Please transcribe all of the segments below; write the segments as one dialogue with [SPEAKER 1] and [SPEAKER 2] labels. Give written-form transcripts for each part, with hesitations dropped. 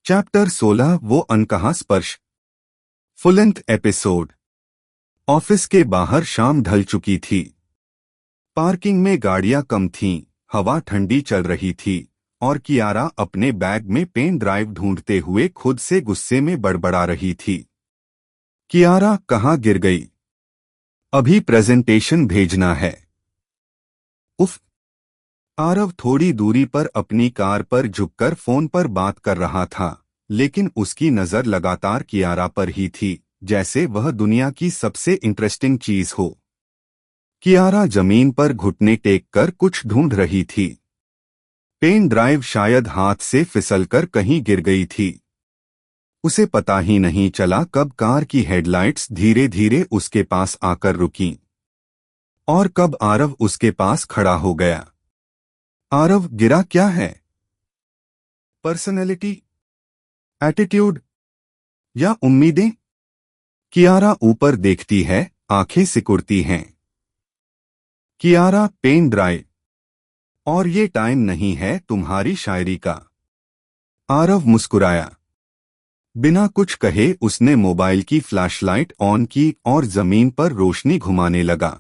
[SPEAKER 1] Chapter 16 वो अनकहा स्पर्श। Full length episode. Office के बाहर शाम ढल चुकी थी। पार्किंग में गाड़ियां कम थीं, हवा ठंडी चल रही थी और कियारा अपने बैग में पेन ड्राइव ढूंढते हुए खुद से गुस्से में बड़बड़ा रही थी। कियारा, कहाँ गिर गई? अभी प्रेजेंटेशन भेजना है। उफ। आरव थोड़ी दूरी पर अपनी कार पर झुककर फोन पर बात कर रहा था, लेकिन उसकी नजर लगातार कियारा पर ही थी, जैसे वह दुनिया की सबसे इंटरेस्टिंग चीज हो। कियारा जमीन पर घुटने टेक कर कुछ ढूंढ रही थी। पेन ड्राइव शायद हाथ से फिसलकर कहीं गिर गई थी। उसे पता ही नहीं चला कब कार की हेडलाइट्स धीरे धीरे उसके पास आकर रुकीं और कब आरव उसके पास खड़ा हो गया। आरव, गिरा क्या है? पर्सनैलिटी, एटीट्यूड या उम्मीदें? कियारा ऊपर देखती है, आंखें सिकुड़ती हैं। Kiara, pen drive. और ये टाइम नहीं है तुम्हारी शायरी का। आरव मुस्कुराया। बिना कुछ कहे उसने मोबाइल की फ्लैशलाइट ऑन की और जमीन पर रोशनी घुमाने लगा।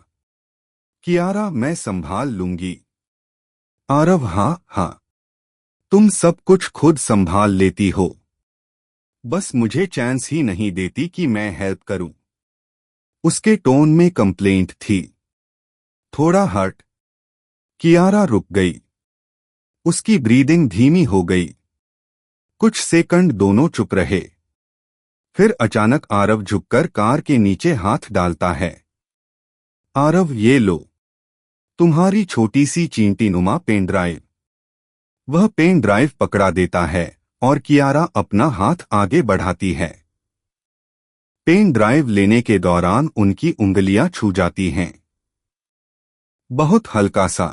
[SPEAKER 1] कियारा, मैं संभाल लूंगी। आरव, हाँ हाँ, तुम सब कुछ खुद संभाल लेती हो। बस मुझे चांस ही नहीं देती कि मैं हेल्प करूं। उसके टोन में कंप्लेंट थी। थोड़ा हर्ट। कियारा रुक गई। उसकी ब्रीदिंग धीमी हो गई। कुछ सेकंड दोनों चुप रहे। फिर अचानक आरव झुककर कार के नीचे हाथ डालता है। आरव, ये लो, तुम्हारी छोटी सी चींटीनुमा पेन ड्राइव। वह पेन ड्राइव पकड़ा देता है और कियारा अपना हाथ आगे बढ़ाती है। पेन ड्राइव लेने के दौरान उनकी उंगलियां छू जाती हैं। बहुत हल्का सा,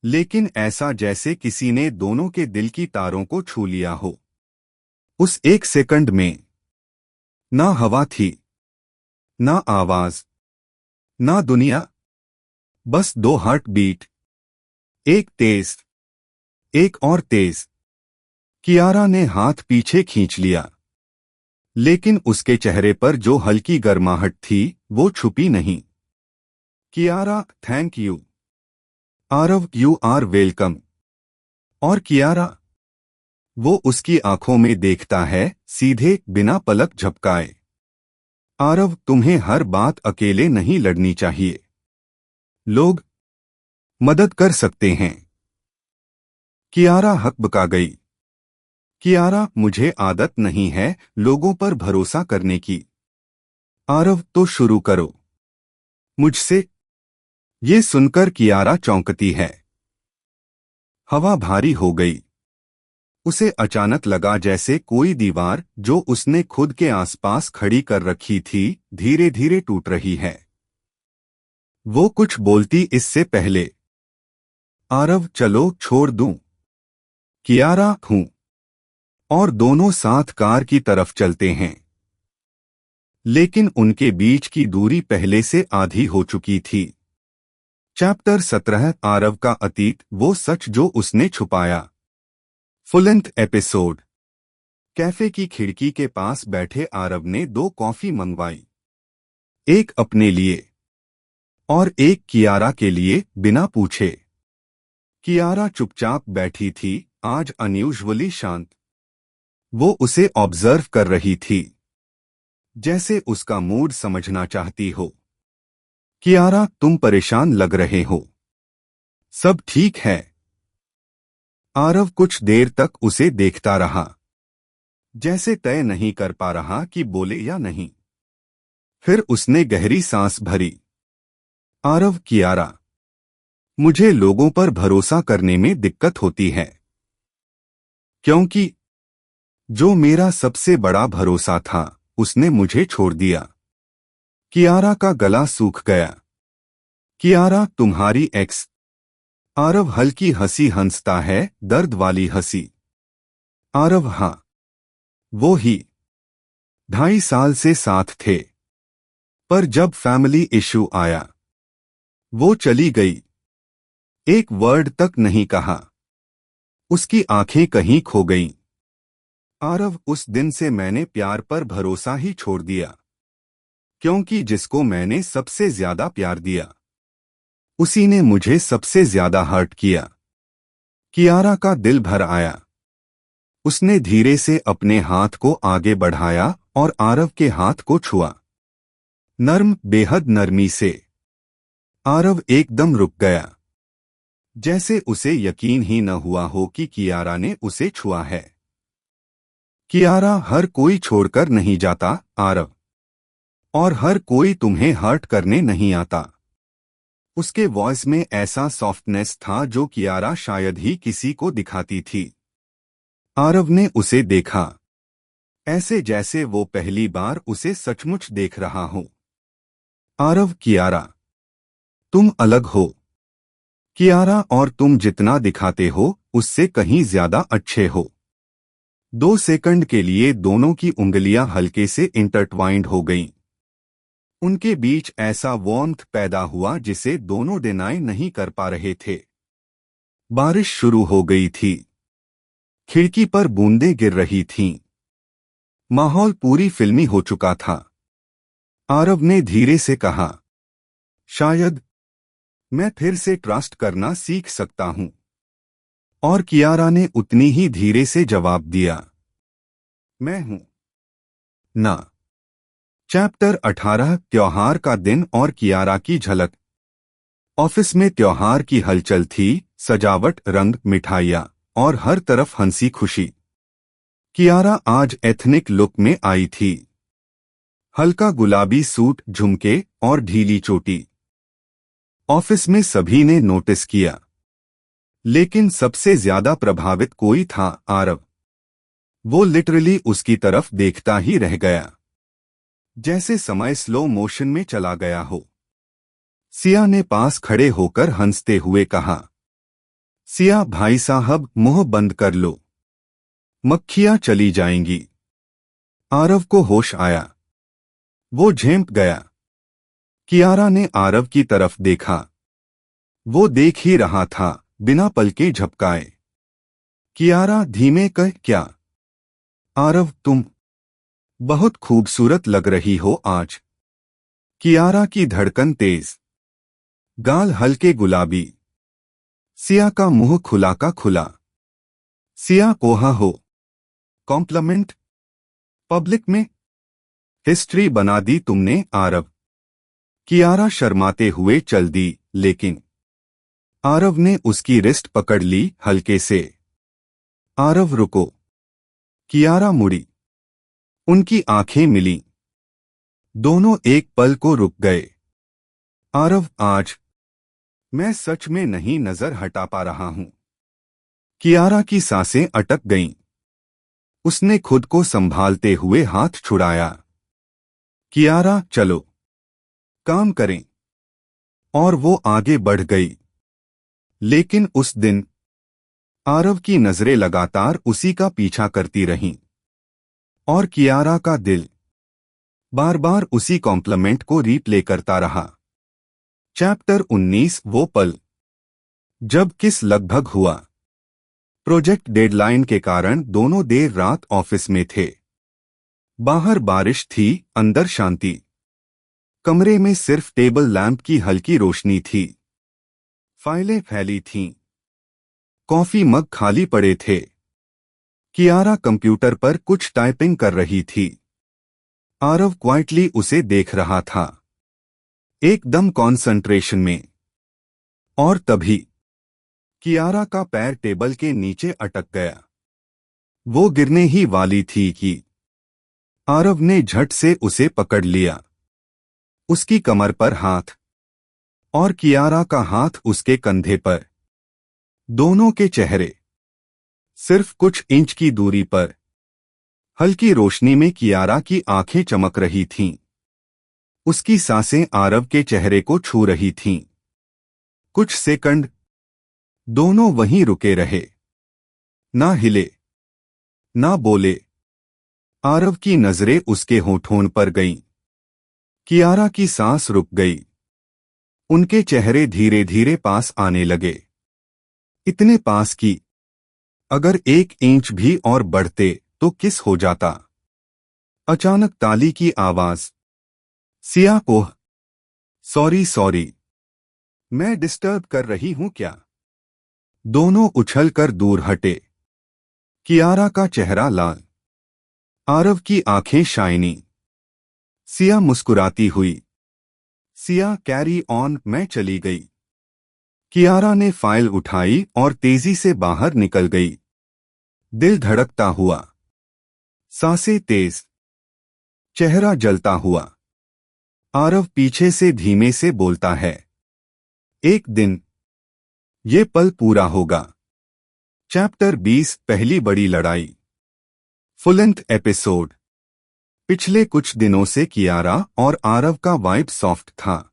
[SPEAKER 1] लेकिन ऐसा जैसे किसी ने दोनों के दिल की तारों को छू लिया हो। उस एक सेकंड में ना हवा थी, ना आवाज, ना दुनिया, बस दो हार्ट बीट, एक तेज, एक और तेज। कियारा ने हाथ पीछे खींच लिया, लेकिन उसके चेहरे पर जो हल्की गर्माहट थी वो छुपी नहीं। Kiara, thank you. Aarav, you are welcome. और कियारा, वो उसकी आंखों में देखता है, सीधे, बिना पलक झपकाए। आरव, तुम्हें हर बात अकेले नहीं लड़नी चाहिए। लोग मदद कर सकते हैं। कियारा हकबका गई। कियारा, मुझे आदत नहीं है लोगों पर भरोसा करने की। आरव, तो शुरू करो मुझसे। ये सुनकर कियारा चौंकती है। हवा भारी हो गई। उसे अचानक लगा जैसे कोई दीवार जो उसने खुद के आसपास खड़ी कर रखी थी, धीरे धीरे टूट रही है। वो कुछ बोलती इससे पहले। आरव, चलो छोड़ दूं। कियारा, हूं। और दोनों साथ कार की तरफ चलते हैं। लेकिन उनके बीच की दूरी पहले से आधी हो चुकी थी। चैप्टर 17, आरव का अतीत, वो सच जो उसने छुपाया। Full length episode. कैफे की खिड़की के पास बैठे आरव ने 2 कॉफी मंगवाई। एक अपने लिए और एक कियारा के लिए, बिना पूछे। कियारा चुपचाप बैठी थी, आज अनयूजुअली शांत। वो उसे ऑब्जर्व कर रही थी, जैसे उसका मूड समझना चाहती हो। कियारा, तुम परेशान लग रहे हो। सब ठीक है? आरव कुछ देर तक उसे देखता रहा, जैसे तय नहीं कर पा रहा कि बोले या नहीं। फिर उसने गहरी सांस भरी। आरव, कियारा, मुझे लोगों पर भरोसा करने में दिक्कत होती है, क्योंकि जो मेरा सबसे बड़ा भरोसा था उसने मुझे छोड़ दिया। कियारा का गला सूख गया। कियारा, तुम्हारी एक्स? आरव हल्की हंसी हंसता है, दर्द वाली हंसी। आरव, हाँ, वो ही। 2.5 साल से साथ थे, पर जब फैमिली इशू आया वो चली गई। एक वर्ड तक नहीं कहा। उसकी आंखें कहीं खो गईं। आरव, उस दिन से मैंने प्यार पर भरोसा ही छोड़ दिया, क्योंकि जिसको मैंने सबसे ज्यादा प्यार दिया उसी ने मुझे सबसे ज्यादा हर्ट किया। कियारा का दिल भर आया। उसने धीरे से अपने हाथ को आगे बढ़ाया और आरव के हाथ को छुआ, नर्म, बेहद नरमी से। आरव एकदम रुक गया, जैसे उसे यकीन ही न हुआ हो कि कियारा ने उसे छुआ है। कियारा, हर कोई छोड़कर नहीं जाता आरव, और हर कोई तुम्हें हर्ट करने नहीं आता। उसके वॉइस में ऐसा सॉफ्टनेस था जो कियारा शायद ही किसी को दिखाती थी। आरव ने उसे देखा, ऐसे जैसे वो पहली बार उसे सचमुच देख रहा हो। आरव, कियारा, तुम अलग हो। कियारा, और तुम जितना दिखाते हो उससे कहीं ज्यादा अच्छे हो। 2 सेकंड के लिए दोनों की उंगलियां हल्के से इंटरट्वाइंड हो गईं। उनके बीच ऐसा वार्मथ पैदा हुआ जिसे दोनों डिनाई नहीं कर पा रहे थे। बारिश शुरू हो गई थी। खिड़की पर बूंदें गिर रही थीं। माहौल पूरी फिल्मी हो चुका था। आरव ने धीरे से कहा, शायद मैं फिर से ट्रस्ट करना सीख सकता हूं। और कियारा ने उतनी ही धीरे से जवाब दिया, मैं हूं ना। चैप्टर 18, त्योहार का दिन और कियारा की झलक। ऑफिस में त्योहार की हलचल थी, सजावट, रंग, मिठाइयां और हर तरफ हंसी खुशी। कियारा आज एथनिक लुक में आई थी। हल्का गुलाबी सूट, झुमके और ढीली चोटी। ऑफिस में सभी ने नोटिस किया, लेकिन सबसे ज्यादा प्रभावित कोई था आरव। वो लिटरली उसकी तरफ देखता ही रह गया, जैसे समय स्लो मोशन में चला गया हो। सिया ने पास खड़े होकर हंसते हुए कहा, सिया भाई साहब, मुंह बंद कर लो, मक्खियां चली जाएंगी। आरव को होश आया। वो झेंप गया। कियारा ने आरव की तरफ देखा। वो देख ही रहा था, बिना पलके झपकाए। कियारा, धीमे कह, क्या? आरव, तुम बहुत खूबसूरत लग रही हो आज। कियारा की धड़कन तेज, गाल हल्के गुलाबी। सिया का मुंह खुला का खुला। सिया, कोहा हो। कॉम्प्लीमेंट पब्लिक में हिस्ट्री बना दी तुमने आरव। कियारा शर्माते हुए चल दी, लेकिन आरव ने उसकी रिस्ट पकड़ ली हल्के से। आरव, रुको। कियारा मुड़ी। उनकी आंखें मिलीं। दोनों एक पल को रुक गए। आरव, आज मैं सच में नहीं नजर हटा पा रहा हूं। कियारा की सांसें अटक गईं। उसने खुद को संभालते हुए हाथ छुड़ाया। कियारा, चलो काम करें। और वो आगे बढ़ गई। लेकिन उस दिन आरव की नजरें लगातार उसी का पीछा करती रहीं, और कियारा का दिल बार बार उसी कॉम्प्लीमेंट को रीप्ले करता रहा। चैप्टर 19, वो पल जब किस लगभग हुआ। प्रोजेक्ट डेडलाइन के कारण दोनों देर रात ऑफिस में थे। बाहर बारिश थी, अंदर शांति। कमरे में सिर्फ टेबल लैंप की हल्की रोशनी थी। फाइलें फैली थीं। कॉफी मग खाली पड़े थे। कियारा कंप्यूटर पर कुछ टाइपिंग कर रही थी। आरव क्वाइटली उसे देख रहा था, एकदम कॉन्संट्रेशन में। और तभी कियारा का पैर टेबल के नीचे अटक गया। वो गिरने ही वाली थी कि आरव ने झट से उसे पकड़ लिया। उसकी कमर पर हाथ, और कियारा का हाथ उसके कंधे पर। दोनों के चेहरे सिर्फ कुछ इंच की दूरी पर। हल्की रोशनी में कियारा की आंखें चमक रही थीं। उसकी सांसें आरव के चेहरे को छू रही थीं। कुछ सेकंड दोनों वहीं रुके रहे, ना हिले, ना बोले। आरव की नजरें उसके होठों पर गईं। कियारा की सांस रुक गई। उनके चेहरे धीरे धीरे पास आने लगे, इतने पास कि अगर 1 इंच भी और बढ़ते तो किस हो जाता। अचानक ताली की आवाज। सिया, ओह सॉरी सॉरी, मैं डिस्टर्ब कर रही हूं क्या? दोनों उछलकर दूर हटे। कियारा का चेहरा लाल, आरव की आंखें शाइनी। सिया मुस्कुराती हुई। सिया कैरी ऑन, मैं चली गई। कियारा ने फाइल उठाई और तेजी से बाहर निकल गई, दिल धड़कता हुआ, सांसें तेज, चेहरा जलता हुआ। आरव पीछे से धीमे से बोलता है, एक दिन ये पल पूरा होगा। चैप्टर 20, पहली बड़ी लड़ाई। Full length episode. पिछले कुछ दिनों से कियारा और आरव का वाइब सॉफ्ट था,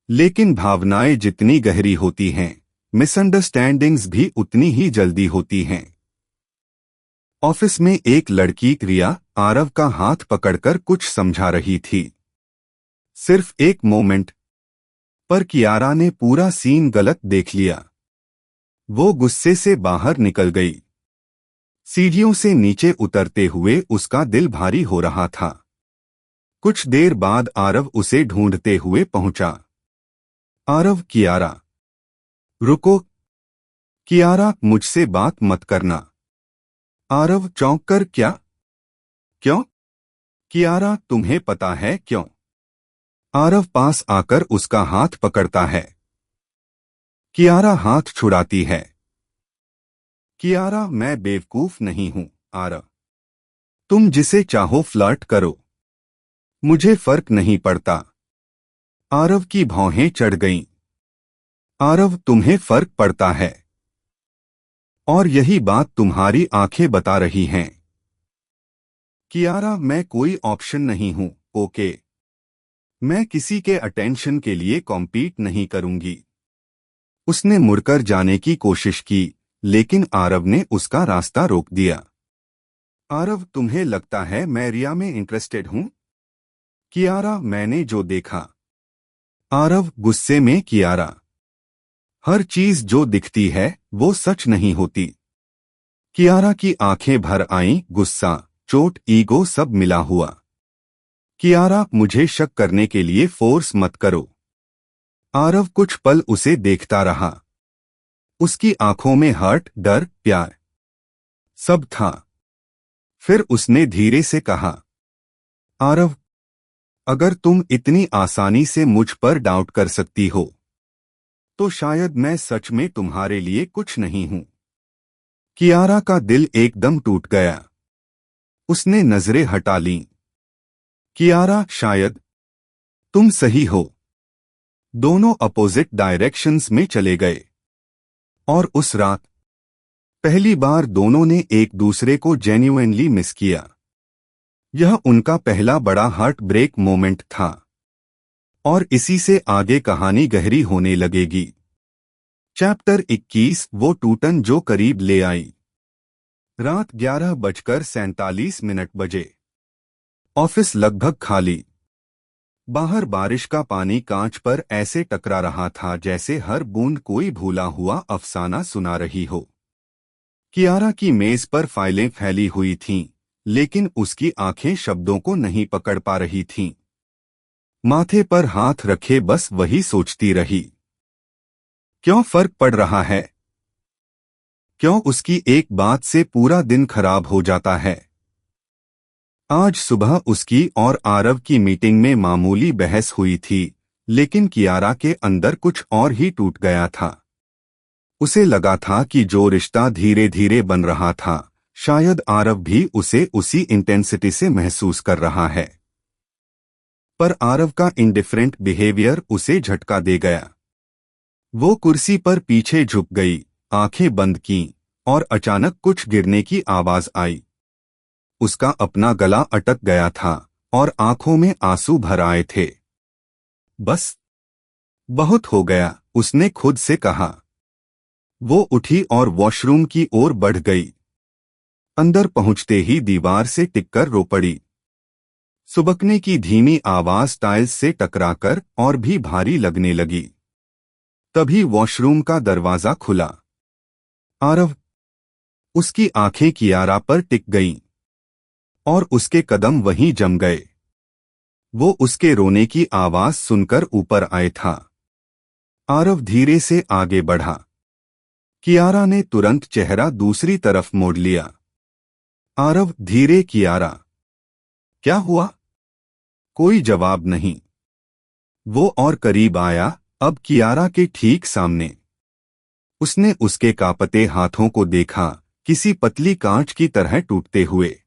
[SPEAKER 1] लेकिन भावनाएं जितनी गहरी होती हैं, मिसअंडरस्टैंडिंग्स भी उतनी ही जल्दी होती हैं। ऑफिस में एक लड़की रिया आरव का हाथ पकड़कर कुछ समझा रही थी। सिर्फ एक मोमेंट, पर कियारा ने पूरा सीन गलत देख लिया। वो गुस्से से बाहर निकल गई। सीढ़ियों से नीचे उतरते हुए उसका दिल भारी हो रहा था। कुछ देर बाद आरव उसे ढूंढते हुए पहुंचा। आरव, कियारा। रुको। कियारा, मुझसे बात मत करना। आरव चौंककर, क्या? क्यों? कियारा, तुम्हें पता है क्यों? आरव पास आकर उसका हाथ पकड़ता है। कियारा हाथ छुड़ाती है। कियारा, मैं बेवकूफ नहीं हूं आरव। तुम जिसे चाहो फ्लर्ट करो, मुझे फर्क नहीं पड़ता। आरव की भौहें चढ़ गईं। आरव, तुम्हें फर्क पड़ता है, और यही बात तुम्हारी आंखें बता रही हैं। कियारा, मैं कोई ऑप्शन नहीं हूं, ओके? मैं किसी के अटेंशन के लिए कॉम्पीट नहीं करूंगी। उसने मुड़कर जाने की कोशिश की, लेकिन आरव ने उसका रास्ता रोक दिया। आरव, तुम्हें लगता है मैं रिया में इंटरेस्टेड हूं? कियारा, मैंने जो देखा। आरव गुस्से में, कियारा, हर चीज जो दिखती है वो सच नहीं होती। कियारा की आंखें भर आईं, गुस्सा, चोट, ईगो सब मिला हुआ। कियारा, मुझे शक करने के लिए फोर्स मत करो। आरव कुछ पल उसे देखता रहा। उसकी आंखों में हर्ट, डर, प्यार सब था। फिर उसने धीरे से कहा, आरव, अगर तुम इतनी आसानी से मुझ पर डाउट कर सकती हो, तो शायद मैं सच में तुम्हारे लिए कुछ नहीं हूं। कियारा का दिल एकदम टूट गया। उसने नजरें हटा लीं। कियारा, शायद तुम सही हो। दोनों अपोजिट डायरेक्शंस में चले गए। और उस रात पहली बार दोनों ने एक दूसरे को जेन्युइनली मिस किया। यह उनका पहला बड़ा हार्ट ब्रेक मोमेंट था, और इसी से आगे कहानी गहरी होने लगेगी। चैप्टर 21, वो टूटन जो करीब ले आई। रात 11:47 बजे। ऑफिस लगभग खाली। बाहर बारिश का पानी कांच पर ऐसे टकरा रहा था जैसे हर बूंद कोई भूला हुआ अफसाना सुना रही हो। कियारा की मेज पर फाइलें फैली हुई थीं, लेकिन उसकी आंखें शब्दों को नहीं पकड़ पा रही थीं। माथे पर हाथ रखे बस वही सोचती रही। क्यों फर्क पड़ रहा है? क्यों उसकी एक बात से पूरा दिन खराब हो जाता है? आज सुबह उसकी और आरव की मीटिंग में मामूली बहस हुई थी, लेकिन कियारा के अंदर कुछ और ही टूट गया था। उसे लगा था कि जो रिश्ता धीरे धीरे बन रहा था, शायद आरव भी उसे उसी इंटेंसिटी से महसूस कर रहा है। पर आरव का इंडिफरेंट बिहेवियर उसे झटका दे गया। वो कुर्सी पर पीछे झुक गई, आंखें बंद कीं, और अचानक कुछ गिरने की आवाज आई। उसका अपना गला अटक गया था और आंखों में आंसू भर आए थे। बस, बहुत हो गया, उसने खुद से कहा। वो उठी और वॉशरूम की ओर बढ़ गई। अंदर पहुंचते ही दीवार से टिककर रो पड़ी। सुबकने की धीमी आवाज टाइल्स से टकराकर और भी भारी लगने लगी। तभी वॉशरूम का दरवाजा खुला। आरव। उसकी आंखें कियारा पर टिक गईं। और उसके कदम वहीं जम गए। वो उसके रोने की आवाज सुनकर ऊपर आए था। आरव धीरे से आगे बढ़ा। कियारा ने तुरंत चेहरा दूसरी तरफ मोड़ लिया। आरव धीरे, कियारा क्या हुआ? कोई जवाब नहीं। वो और करीब आया, अब कियारा के ठीक सामने। उसने उसके कांपते हाथों को देखा, किसी पतली कांच की तरह टूटते हुए।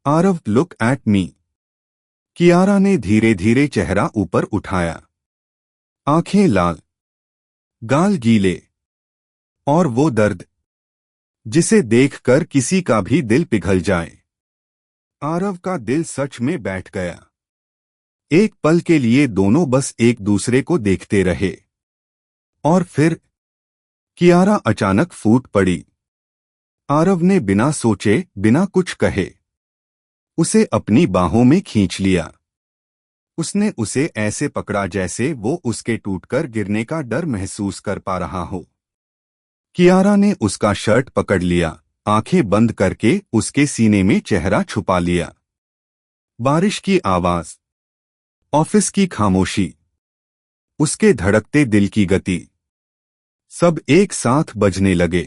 [SPEAKER 1] Aarav, look at me. Kiara ने धीरे धीरे चेहरा ऊपर उठाया। आंखें लाल, गाल गीले, और वो दर्द जिसे देखकर किसी का भी दिल पिघल जाए। आरव का दिल सच में बैठ गया। एक पल के लिए दोनों बस एक दूसरे को देखते रहे, और फिर कियारा अचानक फूट पड़ी। आरव ने बिना सोचे, बिना कुछ कहे उसे अपनी बाहों में खींच लिया। उसने उसे ऐसे पकड़ा जैसे वो उसके टूटकर गिरने का डर महसूस कर पा रहा हो। कियारा ने उसका शर्ट पकड़ लिया, आंखें बंद करके उसके सीने में चेहरा छुपा लिया। बारिश की आवाज, ऑफिस की खामोशी, उसके धड़कते दिल की गति, सब एक साथ बजने लगे।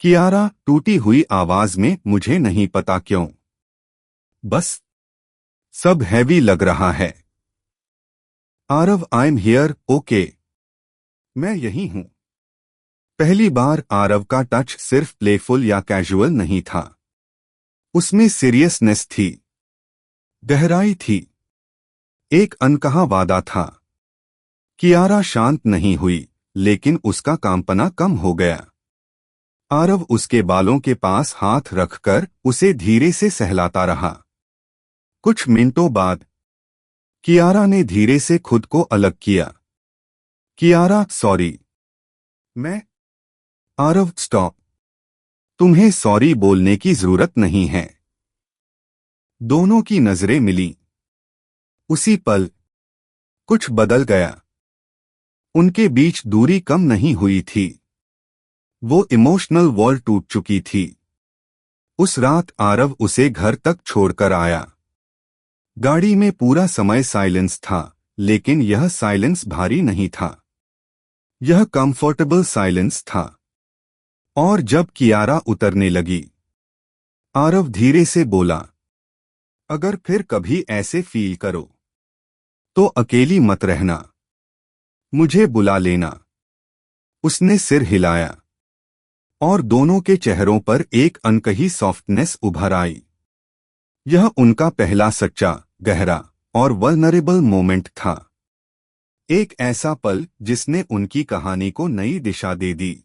[SPEAKER 1] कियारा टूटी हुई आवाज में, मुझे नहीं पता क्यों, बस सब हैवी लग रहा है। Aarav, I am here, okay. मैं यही हूं। पहली बार आरव का टच सिर्फ प्लेफुल या कैजुअल नहीं था। उसमें सीरियसनेस थी, गहराई थी, एक अनकहा वादा था। कियारा शांत नहीं हुई, लेकिन उसका कांपना कम हो गया। आरव उसके बालों के पास हाथ रखकर उसे धीरे से सहलाता रहा। कुछ मिनटों बाद कियारा ने धीरे से खुद को अलग किया। कियारा, सॉरी। मैं? आरव, स्टॉप। तुम्हें सॉरी बोलने की जरूरत नहीं है। दोनों की नजरें मिलीं। उसी पल कुछ बदल गया। उनके बीच दूरी कम नहीं हुई थी, वो इमोशनल वॉल टूट चुकी थी। उस रात आरव उसे घर तक छोड़कर आया। गाड़ी में पूरा समय साइलेंस था, लेकिन यह साइलेंस भारी नहीं था। यह कंफर्टेबल साइलेंस था। और जब कियारा उतरने लगी, आरव धीरे से बोला, अगर फिर कभी ऐसे फील करो तो अकेली मत रहना, मुझे बुला लेना। उसने सिर हिलाया, और दोनों के चेहरों पर एक अनकही सॉफ्टनेस उभर आई। यह उनका पहला सच्चा, गहरा और वल्नरेबल मोमेंट था। एक ऐसा पल जिसने उनकी कहानी को नई दिशा दे दी।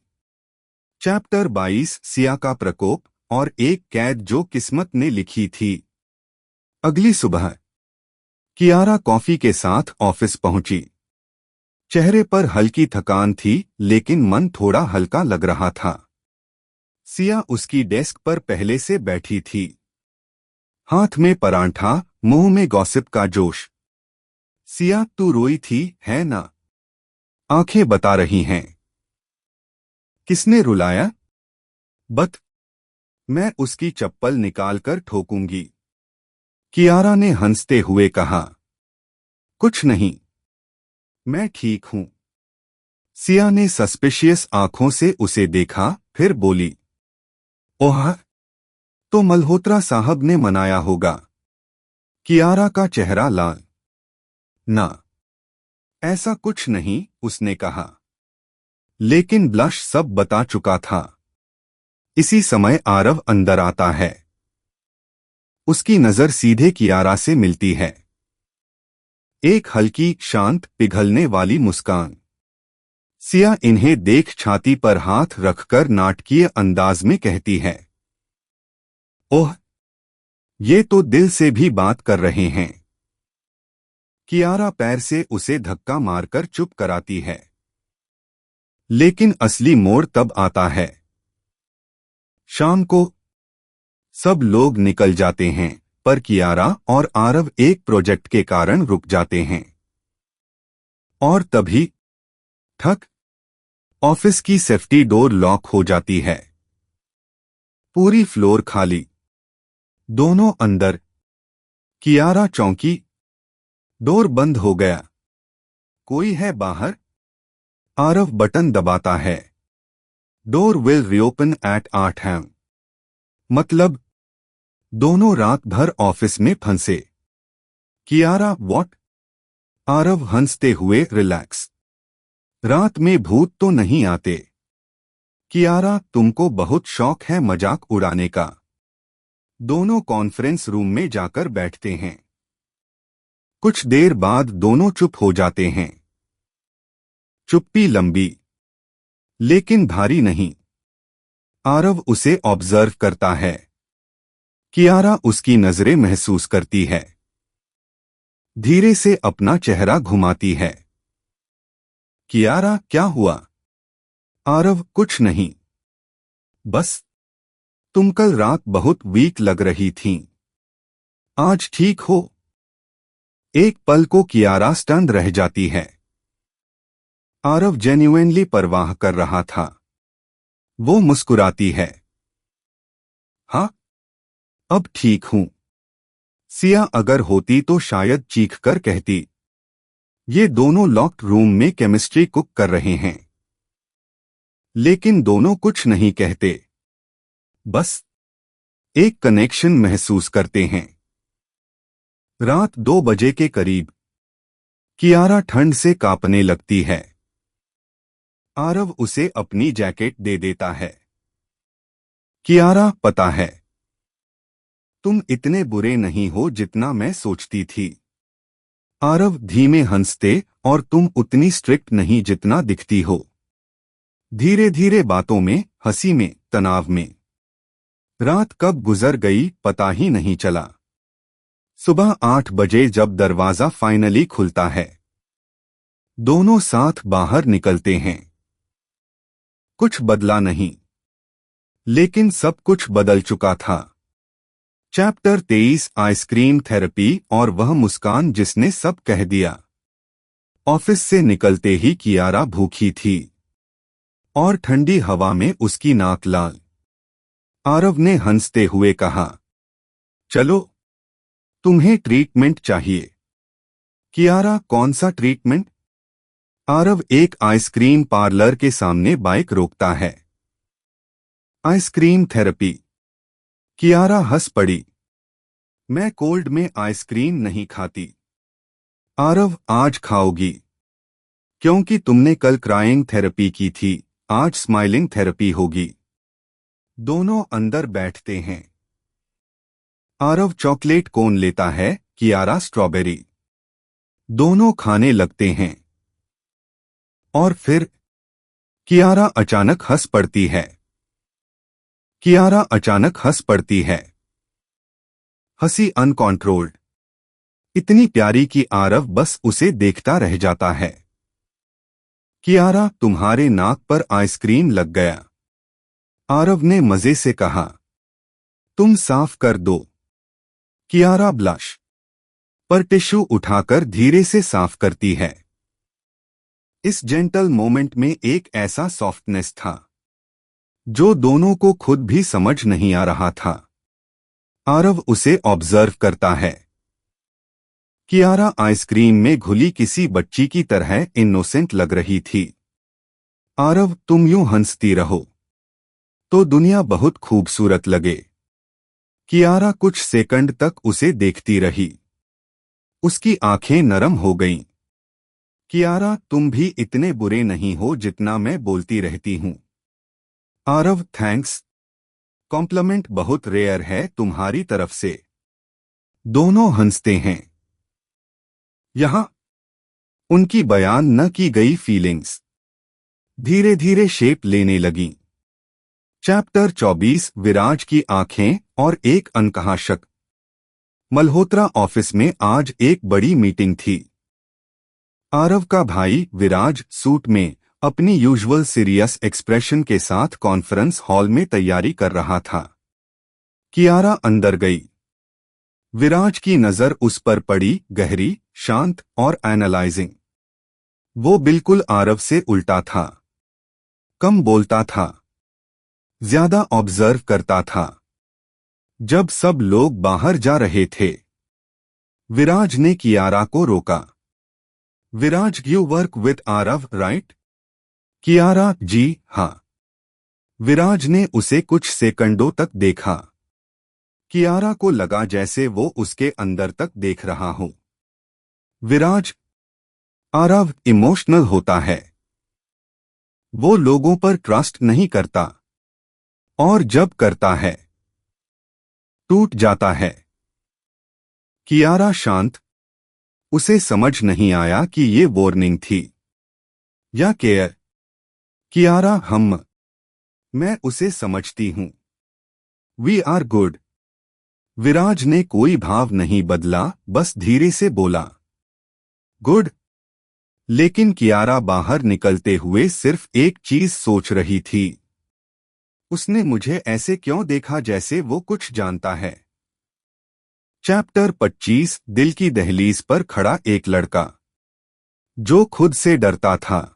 [SPEAKER 1] चैप्टर 22, सिया का प्रकोप और एक कैद जो किस्मत ने लिखी थी। अगली सुबह कियारा कॉफी के साथ ऑफिस पहुंची। चेहरे पर हल्की थकान थी, लेकिन मन थोड़ा हल्का लग रहा था। सिया उसकी डेस्क पर पहले से बैठी थी, हाथ में परांठा, मुंह में गॉसिप का जोश। सिया, तू रोई थी, है ना? आंखें बता रही हैं। किसने रुलाया? बत मैं उसकी चप्पल निकालकर ठोकूंगी, कियारा ने हंसते हुए कहा। कुछ नहीं, मैं ठीक हूं। सिया ने सस्पिशियस आंखों से उसे देखा, फिर बोली, ओह, तो मल्होत्रा साहब ने मनाया होगा। कियारा का चेहरा लाल। ना, ऐसा कुछ नहीं, उसने कहा। लेकिन ब्लश सब बता चुका था। इसी समय आरव अंदर आता है। उसकी नजर सीधे कियारा से मिलती है। एक हल्की, शांत, पिघलने वाली मुस्कान। सिया इन्हें देख छाती पर हाथ रखकर नाटकीय अंदाज में कहती है, ओह, ये तो दिल से भी बात कर रहे हैं। कियारा पैर से उसे धक्का मारकर चुप कराती है। लेकिन असली मोड़ तब आता है। शाम को सब लोग निकल जाते हैं, पर कियारा और आरव एक प्रोजेक्ट के कारण रुक जाते हैं। और तभी ठक, ऑफिस की सेफ्टी डोर लॉक हो जाती है। पूरी फ्लोर खाली। दोनों अंदर। कियारा चौंकी। डोर बंद हो गया। कोई है बाहर? आरव बटन दबाता है। Door will reopen at 8 am। मतलब दोनों रात भर ऑफिस में फंसे। कियारा व्हाट? आरव हंसते हुए रिलैक्स। रात में भूत तो नहीं आते। कियारा तुमको बहुत शौक है मजाक उड़ाने का। दोनों कॉन्फ्रेंस रूम में जाकर बैठते हैं। कुछ देर बाद दोनों चुप हो जाते हैं। चुप्पी लंबी लेकिन भारी नहीं। आरव उसे ऑब्जर्व करता है। कियारा उसकी नजरें महसूस करती है। धीरे से अपना चेहरा घुमाती है। कियारा क्या हुआ? आरव कुछ नहीं। बस तुम कल रात बहुत वीक लग रही थीं। आज ठीक हो? एक पल को कियारा स्टन्ड रह जाती है। आरव जेन्युइनली परवाह कर रहा था। वो मुस्कुराती है। हाँ अब ठीक हूं। सिया अगर होती तो शायद चीख कर कहती। ये दोनों लॉक्ड रूम में केमिस्ट्री कुक कर रहे हैं। लेकिन दोनों कुछ नहीं कहते। बस एक कनेक्शन महसूस करते हैं। रात 2 बजे के करीब कियारा ठंड से कांपने लगती है। आरव उसे अपनी जैकेट दे देता है। कियारा पता है तुम इतने बुरे नहीं हो जितना मैं सोचती थी। आरव धीमे हंसते और तुम उतनी स्ट्रिक्ट नहीं जितना दिखती हो। धीरे धीरे बातों में, हंसी में, तनाव में। रात कब गुजर गई पता ही नहीं चला। सुबह 8 बजे जब दरवाजा फाइनली खुलता है, दोनों साथ बाहर निकलते हैं। कुछ बदला नहीं, लेकिन सब कुछ बदल चुका था। चैप्टर 23 आइसक्रीम थेरेपी और वह मुस्कान जिसने सब कह दिया। ऑफिस से निकलते ही कियारा भूखी थी और ठंडी हवा में उसकी नाक लाल। आरव ने हंसते हुए कहा, चलो तुम्हें ट्रीटमेंट चाहिए। कियारा कौन सा ट्रीटमेंट? आरव एक आइसक्रीम पार्लर के सामने बाइक रोकता है। Ice cream therapy. कियारा हंस पड़ी। मैं कोल्ड में आइसक्रीम नहीं खाती। आरव आज खाओगी। क्योंकि तुमने कल क्राइंग थेरेपी की थी, आज स्माइलिंग थेरेपी होगी। दोनों अंदर बैठते हैं। आरव चॉकलेट कोन लेता है, कियारा स्ट्रॉबेरी। दोनों खाने लगते हैं। और फिर कियारा अचानक हंस पड़ती है। कियारा अचानक हंस पड़ती है। हंसी अनकंट्रोल्ड, इतनी प्यारी कि आरव बस उसे देखता रह जाता है। कियारा तुम्हारे नाक पर आइसक्रीम लग गया। आरव ने मजे से कहा, तुम साफ कर दो। कियारा ब्लश पर टिश्यू उठाकर धीरे से साफ करती है। इस जेंटल मोमेंट में एक ऐसा सॉफ्टनेस था जो दोनों को खुद भी समझ नहीं आ रहा था। आरव उसे ऑब्जर्व करता है। कियारा आइसक्रीम में घुली किसी बच्ची की तरह इनोसेंट लग रही थी। आरव तुम यूं हंसती रहो तो दुनिया बहुत खूबसूरत लगे। कियारा कुछ सेकंड तक उसे देखती रही। उसकी आंखें नरम हो गईं। कियारा तुम भी इतने बुरे नहीं हो जितना मैं बोलती रहती हूं। आरव थैंक्स। कॉम्प्लीमेंट बहुत रेयर है तुम्हारी तरफ से। दोनों हंसते हैं। यहां उनकी बयान न की गई फीलिंग्स धीरे धीरे शेप लेने लगीं। चैप्टर 24 विराज की आंखें और एक अनकहा शक। मल्होत्रा ऑफिस में आज एक बड़ी मीटिंग थी। आरव का भाई विराज सूट में अपनी यूजुअल सीरियस एक्सप्रेशन के साथ कॉन्फ्रेंस हॉल में तैयारी कर रहा था। कियारा अंदर गई। विराज की नजर उस पर पड़ी, गहरी, शांत और एनालाइजिंग। वो बिल्कुल आरव से उल्टा था। कम बोलता था, ज्यादा ऑब्जर्व करता था। जब सब लोग बाहर जा रहे थे, विराज ने कियारा को रोका। Viraj, you work with Aarav right? Kiara, जी हाँ। विराज ने उसे कुछ सेकंडों तक देखा। कियारा को लगा जैसे वो उसके अंदर तक देख रहा हो। विराज, आरव इमोशनल होता है। वो लोगों पर ट्रस्ट नहीं करता, और जब करता है टूट जाता है। कियारा शांत। उसे समझ नहीं आया कि ये वार्निंग थी या केयर। कियारा, मैं उसे समझती हूं। We are good. विराज ने कोई भाव नहीं बदला, बस धीरे से बोला, गुड। लेकिन कियारा बाहर निकलते हुए सिर्फ एक चीज सोच रही थी। उसने मुझे ऐसे क्यों देखा जैसे वो कुछ जानता है। चैप्टर 25। दिल की दहलीज पर खड़ा एक लड़का जो खुद से डरता था।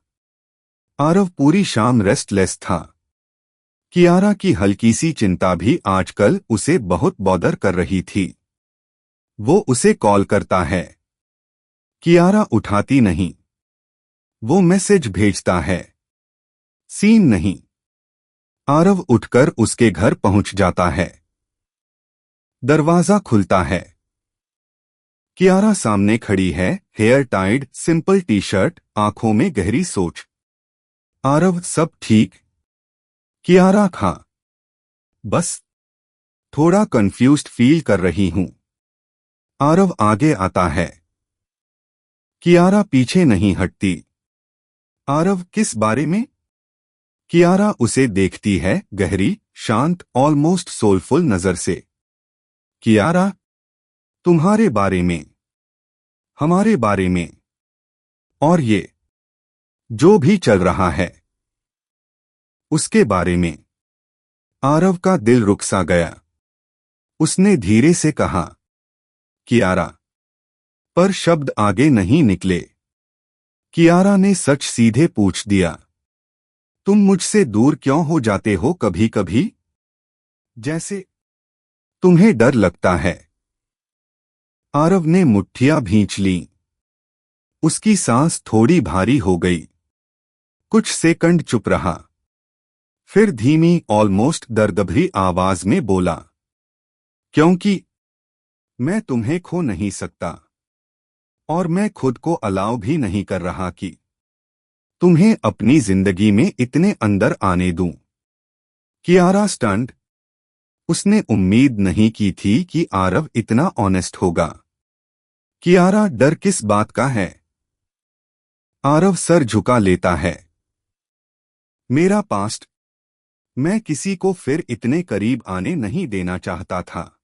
[SPEAKER 1] आरव पूरी शाम रेस्टलेस था। कियारा की हल्की सी चिंता भी आजकल उसे बहुत बॉदर कर रही थी। वो उसे कॉल करता है, कियारा उठाती नहीं। वो मैसेज भेजता है, सीन नहीं। आरव उठकर उसके घर पहुंच जाता है। दरवाजा खुलता है। कियारा सामने खड़ी है, hair tied, simple T shirt, आंखों में गहरी सोच। आरव, सब ठीक? कियारा, हाँ, बस थोड़ा कंफ्यूज्ड फील कर रही हूं। आरव आगे आता है। कियारा पीछे नहीं हटती। आरव, किस बारे में? कियारा उसे देखती है, गहरी, शांत, ऑलमोस्ट सोलफुल नजर से। कियारा, तुम्हारे बारे में, हमारे बारे में, और ये जो भी चल रहा है उसके बारे में। आरव का दिल रुक सा गया। उसने धीरे से कहा, कियारा, पर शब्द आगे नहीं निकले। कियारा ने सच सीधे पूछ दिया, तुम मुझसे दूर क्यों हो जाते हो कभी कभी? जैसे तुम्हें डर लगता है। आरव ने मुट्ठियां भींच लीं। उसकी सांस थोड़ी भारी हो गई। कुछ सेकंड चुप रहा। फिर धीमी, ऑलमोस्ट दर्दभरी आवाज में बोला, क्योंकि मैं तुम्हें खो नहीं सकता, और मैं खुद को अलाउ भी नहीं कर रहा कि तुम्हें अपनी जिंदगी में इतने अंदर आने दूं। कियारा स्टंट। उसने उम्मीद नहीं की थी कि आरव इतना ऑनेस्ट होगा। कियारा, डर किस बात का है? आरव सर झुका लेता है। मेरा पास्ट। मैं किसी को फिर इतने करीब आने नहीं देना चाहता था।